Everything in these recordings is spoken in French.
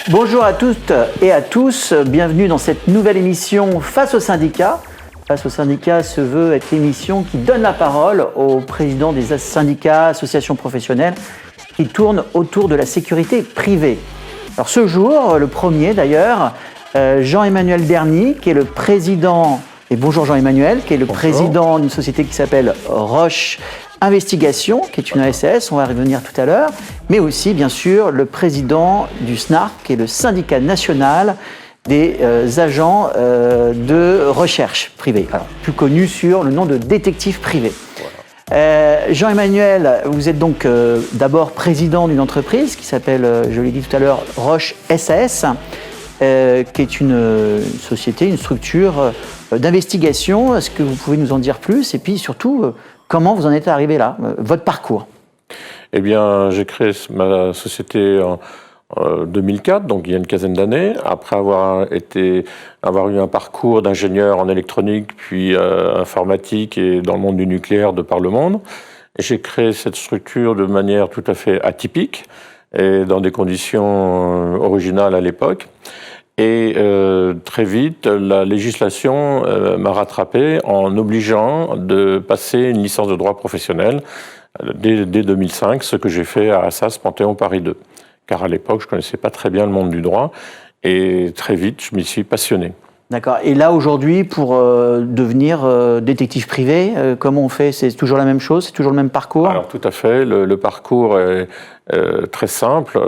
Bonjour à toutes et à tous, bienvenue dans cette nouvelle émission Face aux syndicats. Face aux syndicats se veut être l'émission qui donne la parole aux présidents des syndicats, associations professionnelles qui tournent autour de la sécurité privée. Alors ce jour, le premier d'ailleurs, Jean-Emmanuel Berny, qui est le président, et bonjour Jean-Emmanuel, qui est le président d'une société qui s'appelle Roche Investigation, qui est une ASS, on va y revenir tout à l'heure, mais aussi bien sûr le président du SNARP, qui est le syndicat national des agents de recherche privée, alors, plus connu sur le nom de détective privé. Jean-Emmanuel, vous êtes donc d'abord président d'une entreprise qui s'appelle, je l'ai dit tout à l'heure, Roche SAS, qui est une société, une structure d'investigation. Est-ce que vous pouvez nous en dire plus? Et puis surtout, comment vous en êtes arrivé là, votre parcours? Eh bien, j'ai créé ma société en 2004, donc il y a une quinzaine d'années, après avoir eu un parcours d'ingénieur en électronique, puis informatique et dans le monde du nucléaire de par le monde. J'ai créé cette structure de manière tout à fait atypique et dans des conditions originales à l'époque. Et très vite, la législation m'a rattrapé en obligeant de passer une licence de droit professionnel dès 2005, ce que j'ai fait à Assas Panthéon Paris 2. Car à l'époque, je ne connaissais pas très bien le monde du droit, et très vite, je m'y suis passionné. D'accord. Et là, aujourd'hui, pour devenir détective privé, comment on fait? C'est toujours la même chose? C'est toujours le même parcours? Alors, tout à fait. Le parcours est très simple,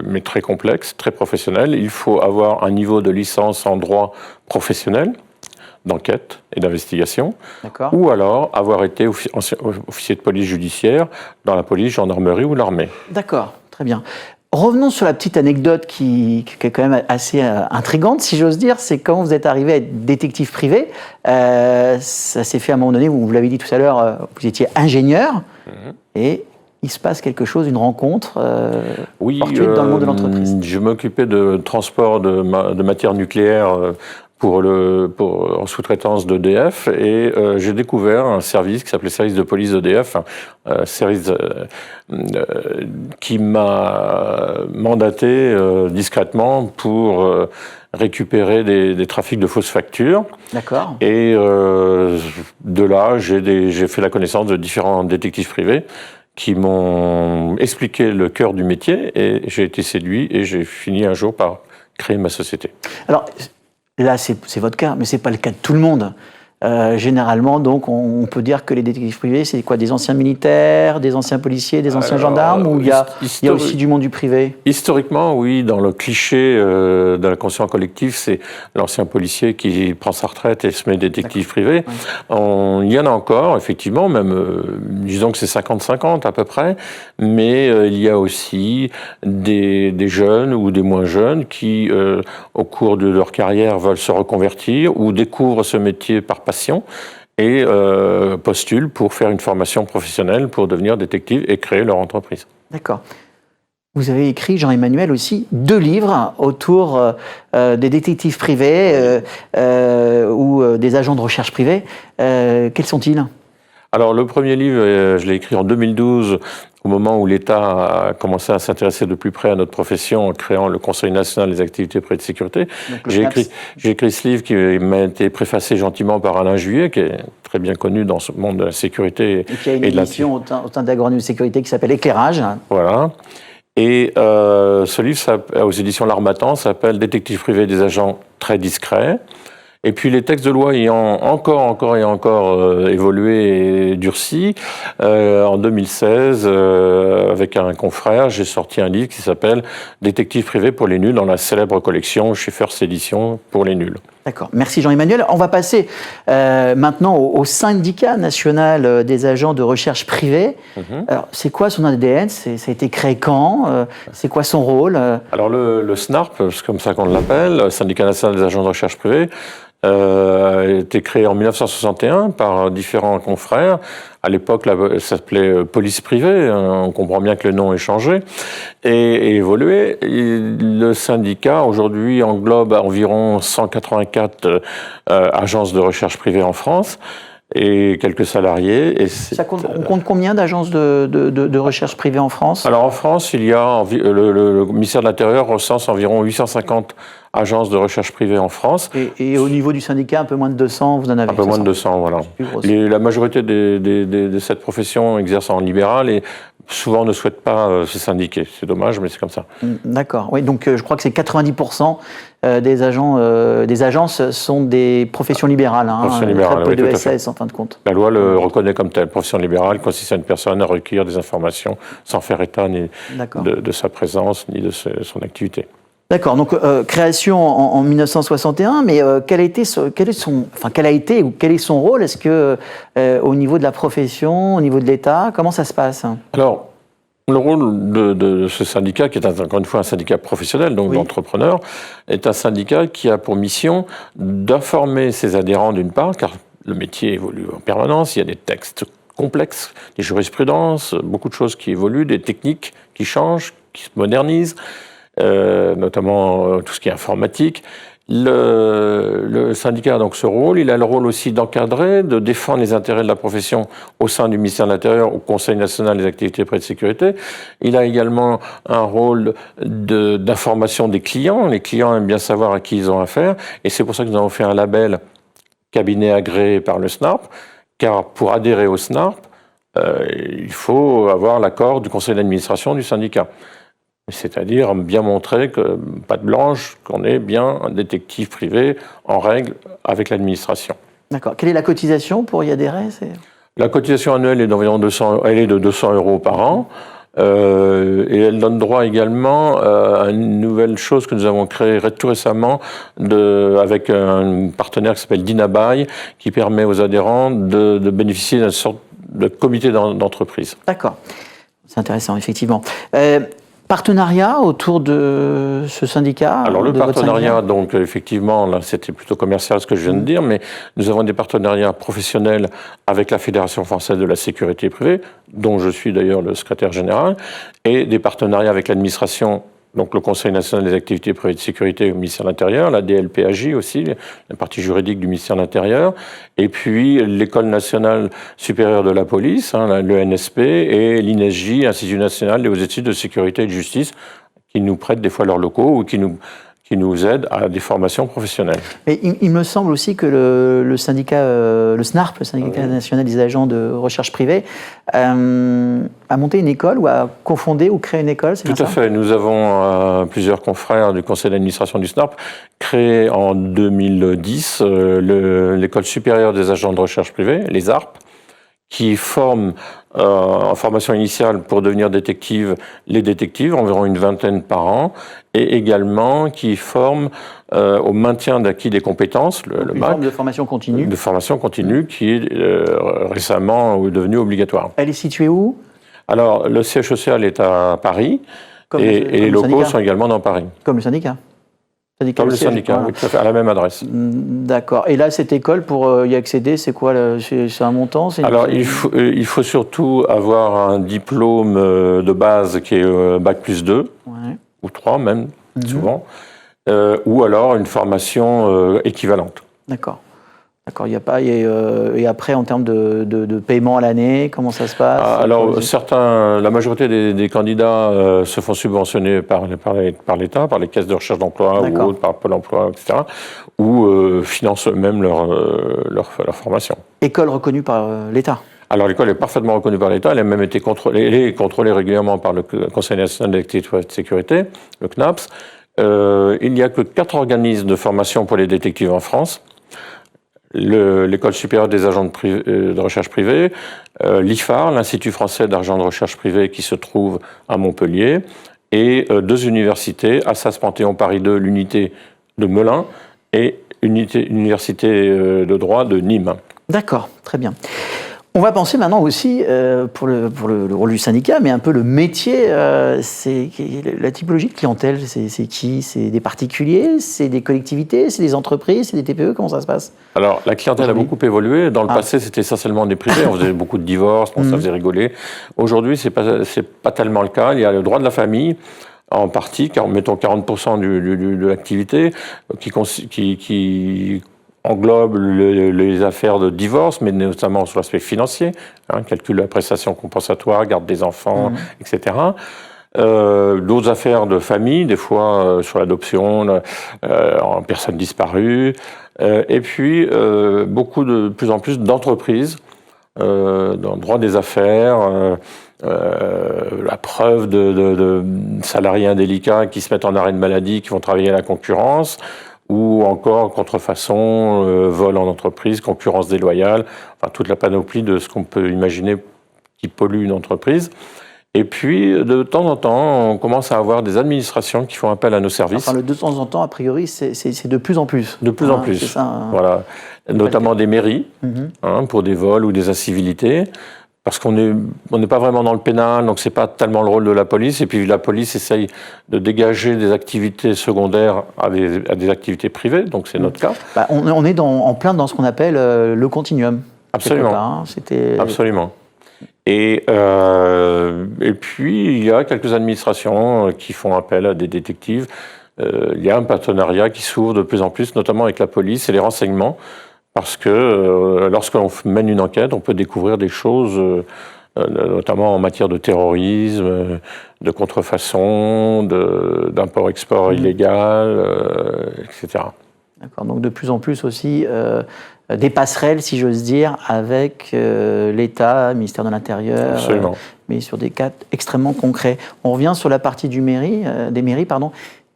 mais très complexe, très professionnel. Il faut avoir un niveau de licence en droit professionnel, d'enquête et d'investigation, ou alors avoir été officier de police judiciaire dans la police, gendarmerie ou l'armée. D'accord, très bien. Revenons sur la petite anecdote qui est quand même assez intrigante, si j'ose dire. C'est quand vous êtes arrivé à être détective privé. Ça s'est fait à un moment donné, vous l'avez dit tout à l'heure, vous étiez ingénieur, et il se passe quelque chose, une rencontre fortuite dans le monde de l'entreprise. Je m'occupais de transport de matières nucléaires en sous-traitance d'EDF, et j'ai découvert un service qui s'appelait service de police d'EDF, service qui m'a mandaté discrètement pour récupérer des trafics de fausses factures. D'accord. Et de là, j'ai fait la connaissance de différents détectives privés qui m'ont expliqué le cœur du métier, et j'ai été séduit et j'ai fini un jour par créer ma société. Alors, là, c'est votre cas, mais ce n'est pas le cas de tout le monde. Généralement, donc, on peut dire que les détectives privés, c'est quoi? Des anciens militaires, des anciens policiers, des anciens gendarmes, ou il y a aussi du monde du privé? Historiquement, oui, dans le cliché de l'inconscient collectif, c'est l'ancien policier qui prend sa retraite et se met détective privé. Ouais. Il y en a encore, effectivement, même, disons que c'est 50-50 à peu près, mais il y a aussi des jeunes ou des moins jeunes qui, au cours de leur carrière, veulent se reconvertir ou découvrent ce métier par passion et postulent pour faire une formation professionnelle pour devenir détective et créer leur entreprise. D'accord. Vous avez écrit, Jean-Emmanuel, aussi 2 livres autour des détectives privés ou des agents de recherche privés. Quels sont-ils? Alors, le premier livre, je l'ai écrit en 2012, au moment où l'État a commencé à s'intéresser de plus près à notre profession en créant le Conseil national des activités privées de sécurité. J'ai écrit ce livre qui m'a été préfacé gentiment par Alain Juillet, qui est très bien connu dans ce monde de la sécurité. Et qui a une émission au sein d'Agronomie de sécurité qui s'appelle Éclairage. Voilà. Et ce livre, aux éditions L'Harmattan, s'appelle « Détective privé des agents très discrets ». Et puis les textes de loi ayant encore évolué et durci, en 2016, avec un confrère, j'ai sorti un livre qui s'appelle « Détective privé pour les nuls » dans la célèbre collection chez First Édition pour les nuls. D'accord. Merci Jean-Emmanuel. On va passer maintenant au syndicat national des agents de recherche privée. Alors, c'est quoi son ADN? Ça a été créé quand? C'est quoi son rôle? Alors, le SNARP, c'est comme ça qu'on l'appelle, Syndicat national des agents de recherche privée, a été créé en 1961 par différents confrères. À l'époque, ça s'appelait police privée. On comprend bien que le nom ait changé et évolué. Et le syndicat, aujourd'hui, englobe environ 184 agences de recherche privée en France. et quelques salariés. Et on compte combien d'agences de recherche privées en France? Alors en France, il y a le ministère de l'Intérieur recense environ 850 agences de recherche privée en France. Et au niveau du syndicat, un peu moins de 200, vous en avez? Un peu moins de 200, voilà. La majorité de cette profession exerce en libéral et souvent ne souhaite pas se syndiquer. C'est dommage, mais c'est comme ça. D'accord. Oui, donc je crois que c'est 90% des agences sont des professions libérales. Professions libérales, très peu oui, de SAS en fin de compte. La loi le reconnaît comme telle. Profession libérale consiste à une personne à recueillir des informations sans faire état ni de sa présence ni de son activité. D'accord, donc création en 1961, mais quel a été ou quel est son rôle? Est-ce que au niveau de la profession, au niveau de l'État, comment ça se passe? Alors, le rôle de ce syndicat, qui est encore une fois un syndicat professionnel, donc d'entrepreneurs, est un syndicat qui a pour mission d'informer ses adhérents d'une part, car le métier évolue en permanence, il y a des textes complexes, des jurisprudences, beaucoup de choses qui évoluent, des techniques qui changent, qui se modernisent. Notamment tout ce qui est informatique. Le syndicat a donc ce rôle. Il a le rôle aussi d'encadrer, de défendre les intérêts de la profession au sein du ministère de l'Intérieur, au Conseil national des activités privées de sécurité. Il a également un rôle d'information des clients. Les clients aiment bien savoir à qui ils ont affaire. Et c'est pour ça que nous avons fait un label cabinet agréé par le SNARP, car pour adhérer au SNARP, il faut avoir l'accord du conseil d'administration du syndicat. C'est-à-dire bien montrer que, patte blanche, qu'on est bien un détective privé en règle avec l'administration. D'accord. Quelle est la cotisation pour y adhérer? La cotisation annuelle est d'environ 200 € par an. Et elle donne droit également à une nouvelle chose que nous avons créée tout récemment avec un partenaire qui s'appelle Dinabuy, qui permet aux adhérents de bénéficier d'une sorte de comité d'entreprise. D'accord. C'est intéressant, effectivement. Partenariat autour de ce syndicat? Alors le partenariat, donc effectivement, là c'était plutôt commercial ce que je viens de dire, mais nous avons des partenariats professionnels avec la Fédération française de la sécurité privée, dont je suis d'ailleurs le secrétaire général, et des partenariats avec l'administration, donc le Conseil national des activités privées de sécurité au ministère de l'Intérieur, la DLPAJ aussi, la partie juridique du ministère de l'Intérieur, et puis l'École nationale supérieure de la police, le NSP, et l'INSJ, Institut national des études de sécurité et de justice, qui nous prêtent des fois leurs locaux ou qui nous aident à des formations professionnelles. Et il me semble aussi que le syndicat, le SNARP, le syndicat national des agents de recherche privée, a monté une école ou a cofondé ou créé une école, c'est bien ça? Tout à fait. Nous avons plusieurs confrères du conseil d'administration du SNARP créé en 2010 l'école supérieure des agents de recherche privée, les ARP, qui forment en formation initiale pour devenir détective les détectives, environ une vingtaine par an, et également qui forment au maintien d'acquis des compétences, le MAC. Une forme de formation continue. De formation continue qui est récemment devenue obligatoire. Elle est située où? Alors, le siège social est à Paris, et les locaux sont également dans Paris. Comme le syndicat? Comme le syndicat, voilà. Oui, tout à fait, à la même adresse. D'accord. Et là, cette école, pour y accéder, c'est quoi? C'est un montant? Alors, il faut surtout avoir un diplôme de base qui est Bac plus 2, ou 3 même, souvent, ou alors une formation équivalente. D'accord. D'accord, il n'y a pas. Et après, en termes de paiement à l'année, comment ça se passe? Alors, la majorité des candidats se font subventionner par l'État, par les caisses de recherche d'emploi ou autres, par Pôle emploi, etc., ou financent eux-mêmes leur formation. École reconnue par l'État? Alors, l'école est parfaitement reconnue par l'État, elle a même été contrôlée régulièrement par le Conseil national des activités privées de sécurité, le CNAPS. Il n'y a que 4 organismes de formation pour les détectives en France. L'École supérieure des agents de recherche privée, l'IFAR, l'Institut français d'argent de recherche privée qui se trouve à Montpellier, et 2 universités, Assas Panthéon Paris 2, l'unité de Melun, et l'université de droit de Nîmes. D'accord, très bien. On va penser maintenant aussi, pour le rôle du syndicat, mais un peu le métier, c'est la typologie de clientèle, c'est qui? C'est des particuliers? C'est des collectivités? C'est des entreprises? C'est des TPE? Comment ça se passe? Alors, la clientèle a beaucoup évolué. Dans le passé, c'était essentiellement des privés. On faisait beaucoup de divorces, ça faisait rigoler. Aujourd'hui, c'est pas tellement le cas. Il y a le droit de la famille, en partie, mettons 40% de l'activité, qui englobe les affaires de divorce, mais notamment sur l'aspect financier, calcul de la prestation compensatoire, garde des enfants, etc. D'autres affaires de famille, des fois sur l'adoption, en personnes disparues, et puis de plus en plus d'entreprises dans le droit des affaires, la preuve de salariés indélicats qui se mettent en arrêt de maladie, qui vont travailler à la concurrence, ou encore contrefaçon, vol en entreprise, concurrence déloyale, enfin toute la panoplie de ce qu'on peut imaginer qui pollue une entreprise. Et puis, de temps en temps, on commence à avoir des administrations qui font appel à nos services. Enfin, de temps en temps, a priori, c'est de plus en plus. De plus en plus, c'est ça, voilà. Notamment des mairies, pour des vols ou des incivilités. Parce qu'on n'est pas vraiment dans le pénal, donc c'est pas tellement le rôle de la police. Et puis la police essaye de dégager des activités secondaires à des activités privées, donc c'est notre cas. Bah, on est en plein dans ce qu'on appelle le continuum. Absolument. Absolument. Et puis il y a quelques administrations qui font appel à des détectives. Il y a un partenariat qui s'ouvre de plus en plus, notamment avec la police et les renseignements. Parce que lorsqu'on mène une enquête, on peut découvrir des choses, notamment en matière de terrorisme, de contrefaçon, d'import-export illégal, etc. D'accord, donc de plus en plus aussi des passerelles, si j'ose dire, avec l'État, le ministère de l'Intérieur, mais sur des cas extrêmement concrets. On revient sur la partie des mairies,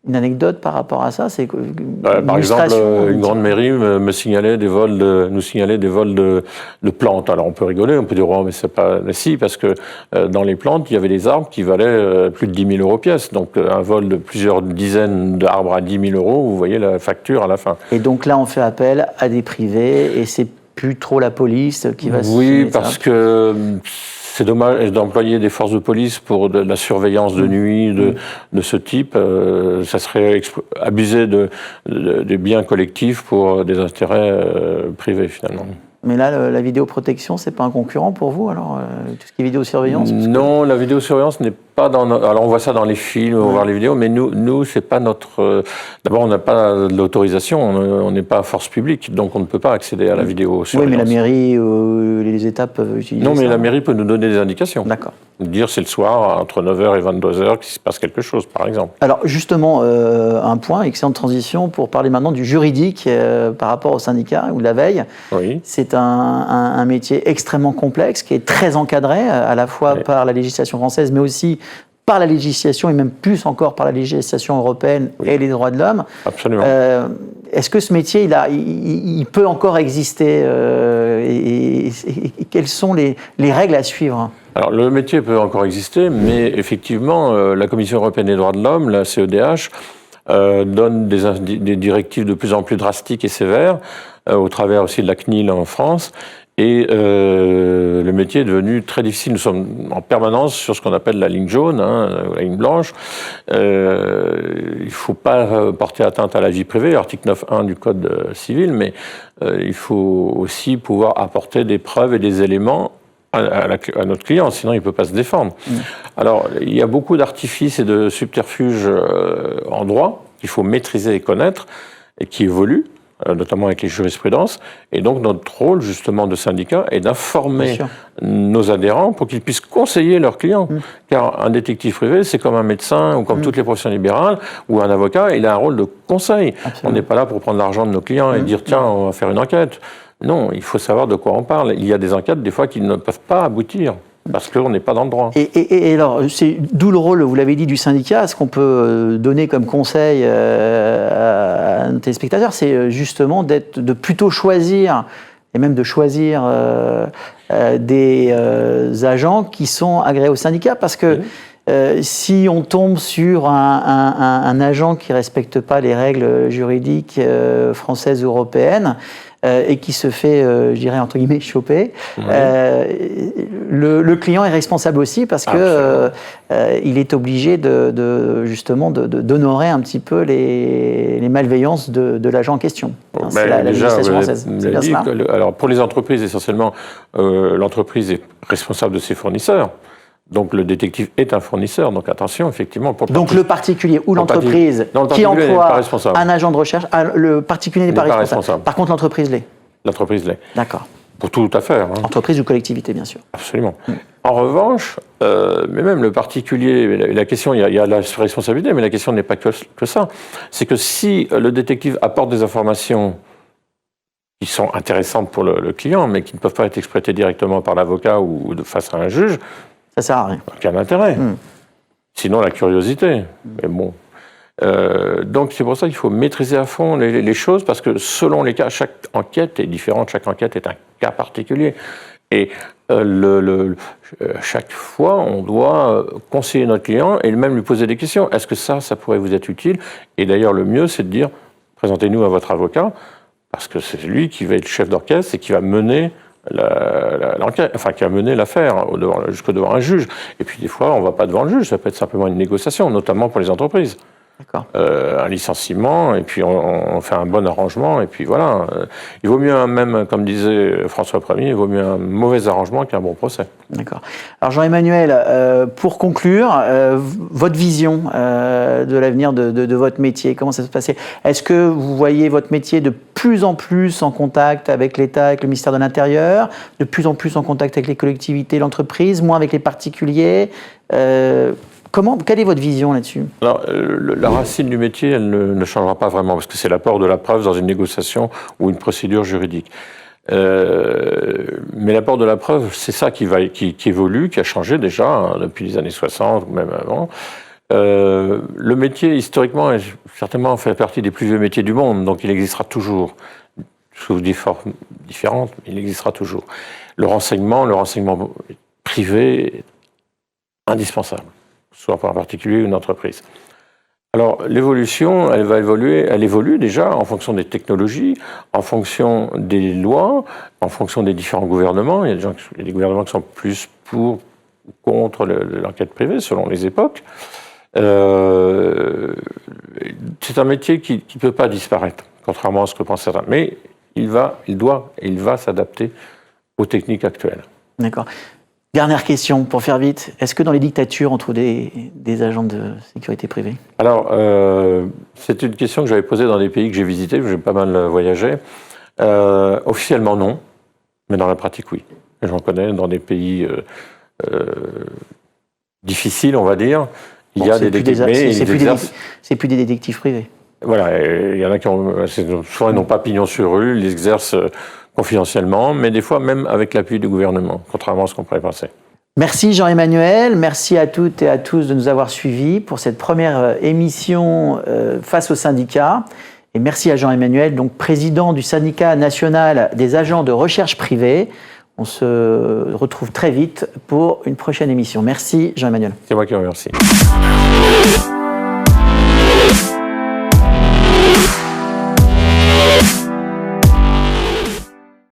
Une anecdote par rapport à ça, c'est que par exemple, une grande mairie nous signalait des vols de plantes. Alors on peut rigoler, on peut dire oh mais c'est pas, mais si, parce que dans les plantes il y avait des arbres qui valaient plus de 10 000 € pièce. Donc un vol de plusieurs dizaines d'arbres à 10 000 €, vous voyez la facture à la fin. Et donc là on fait appel à des privés et c'est plus trop la police qui va. Oui, parce que c'est dommage d'employer des forces de police pour de la surveillance de nuit de ce type. Ça serait abuser des biens collectifs pour des intérêts privés, finalement. Mais là, la vidéoprotection, c'est pas un concurrent pour vous, alors tout ce qui est vidéosurveillance? Non, la vidéosurveillance n'est pas dans... Alors on voit ça dans les films, on voit les vidéos, mais nous c'est pas notre... D'abord, on n'a pas l'autorisation, on n'est pas force publique, donc on ne peut pas accéder à la vidéosurveillance. Oui, mais la mairie ou les États peuvent utiliser ça. Non, mais la mairie peut nous donner des indications. D'accord. Dire c'est le soir, entre 9h et 22h, qu'il se passe quelque chose, par exemple. Alors justement, un point, excellente transition, pour parler maintenant du juridique par rapport au syndicat ou de la veille. Oui. C'est un métier extrêmement complexe, qui est très encadré, à la fois par la législation française, mais aussi par la législation, et même plus encore par la législation européenne et les droits de l'homme. Absolument. Est-ce que ce métier, il peut encore exister et quelles sont les règles à suivre? Alors, le métier peut encore exister, mais effectivement, la Commission européenne des droits de l'homme, la CEDH, donne des directives de plus en plus drastiques et sévères, au travers aussi de la CNIL en France. Et le métier est devenu très difficile. Nous sommes en permanence sur ce qu'on appelle la ligne jaune, la ligne blanche. Il ne faut pas porter atteinte à la vie privée, article 9.1 du Code civil, mais il faut aussi pouvoir apporter des preuves et des éléments à notre client, sinon il ne peut pas se défendre. Alors, il y a beaucoup d'artifices et de subterfuges en droit qu'il faut maîtriser et connaître, et qui évoluent, notamment avec les jurisprudences. Et donc, notre rôle, justement, de syndicat est d'informer nos adhérents pour qu'ils puissent conseiller leurs clients. Car un détective privé, c'est comme un médecin ou comme toutes les professions libérales, ou un avocat, il a un rôle de conseil. Absolument. On n'est pas là pour prendre l'argent de nos clients et dire, tiens, on va faire une enquête. Non, il faut savoir de quoi on parle. Il y a des enquêtes, des fois, qui ne peuvent pas aboutir, parce qu'on n'est pas dans le droit. Et alors, c'est d'où le rôle, vous l'avez dit, du syndicat. Ce qu'on peut donner comme conseil à nos téléspectateurs, c'est justement de plutôt choisir, et même de choisir des agents qui sont agréés au syndicat, parce que si on tombe sur un agent qui ne respecte pas les règles juridiques françaises ou européennes, et qui se fait, je dirais, entre guillemets, choper, le client est responsable aussi parce que il est obligé justement d'honorer un petit peu les malveillances de l'agent en question. C'est la législation française. C'est bien cela. Alors, pour les entreprises, essentiellement, l'entreprise est responsable de ses fournisseurs. Donc le détective est un fournisseur, donc attention, effectivement. Donc le particulier ou l'entreprise qui emploie un agent de recherche, le particulier n'est pas responsable. Par contre, l'entreprise l'est. L'entreprise l'est. D'accord. Pour toute affaire. Hein. Entreprise ou collectivité, bien sûr. Absolument. En revanche, mais même le particulier, la question, il y a la responsabilité, mais la question n'est pas que ça. C'est que si le détective apporte des informations qui sont intéressantes pour le client, mais qui ne peuvent pas être exploitées directement par l'avocat ou face à un juge, ça sert à rien. Aucun intérêt. Sinon, la curiosité. Mais bon. Donc, c'est pour ça qu'il faut maîtriser à fond les choses, parce que selon les cas, chaque enquête est différente, chaque enquête est un cas particulier. Et chaque fois, on doit conseiller notre client et même lui poser des questions. Est-ce que ça pourrait vous être utile? Et d'ailleurs, le mieux, c'est de dire, présentez-nous à votre avocat, parce que c'est lui qui va être chef d'orchestre et qui va mener l'enquête, enfin qui a mené l'affaire jusqu'au devant un juge. Et puis des fois, on ne va pas devant le juge, ça peut être simplement une négociation, notamment pour les entreprises. D'accord. Un licenciement, et puis on fait un bon arrangement, et puis voilà. Il vaut mieux, même, comme disait François Ier, il vaut mieux un mauvais arrangement qu'un bon procès. D'accord. Alors Jean-Emmanuel, pour conclure, votre vision de l'avenir de votre métier, comment ça se passait? Est-ce que vous voyez votre métier de plus en plus en contact avec l'État, avec le ministère de l'Intérieur, de plus en plus en contact avec les collectivités, l'entreprise, moins avec les particuliers? Quelle est votre vision là-dessus? Alors, la racine du métier, elle ne changera pas vraiment, parce que c'est l'apport de la preuve dans une négociation ou une procédure juridique. Mais l'apport de la preuve, c'est ça qui évolue, qui a changé déjà hein, depuis les années 60 ou même avant. Le métier, historiquement, certainement fait partie des plus vieux métiers du monde, donc il existera toujours, sous des formes différentes, mais il existera toujours. Le renseignement privé est indispensable, soit pour un particulier ou une entreprise. Alors, l'évolution, elle évolue déjà en fonction des technologies, en fonction des lois, en fonction des différents gouvernements. Il y a des gouvernements qui sont plus pour ou contre l'enquête privée, selon les époques. C'est un métier qui ne peut pas disparaître, contrairement à ce que pensent certains. Mais il va s'adapter aux techniques actuelles. D'accord. Dernière question, pour faire vite. Est-ce que dans les dictatures, on trouve des agents de sécurité privée? Alors, c'est une question que j'avais posée dans des pays que j'ai visités, j'ai pas mal voyagé. Officiellement, non, mais dans la pratique, oui. J'en connais dans des pays difficiles, on va dire. Il y a des détectives. C'est plus des détectives privés. Voilà, il y en a qui soit n'ont pas pignon sur rue, ils exercent confidentiellement, mais des fois même avec l'appui du gouvernement, contrairement à ce qu'on pourrait penser. Merci Jean-Emmanuel, merci à toutes et à tous de nous avoir suivis pour cette première émission face aux syndicats. Et merci à Jean-Emmanuel, donc président du syndicat national des agents de recherche privée. On se retrouve très vite pour une prochaine émission. Merci Jean-Emmanuel. C'est moi qui vous remercie.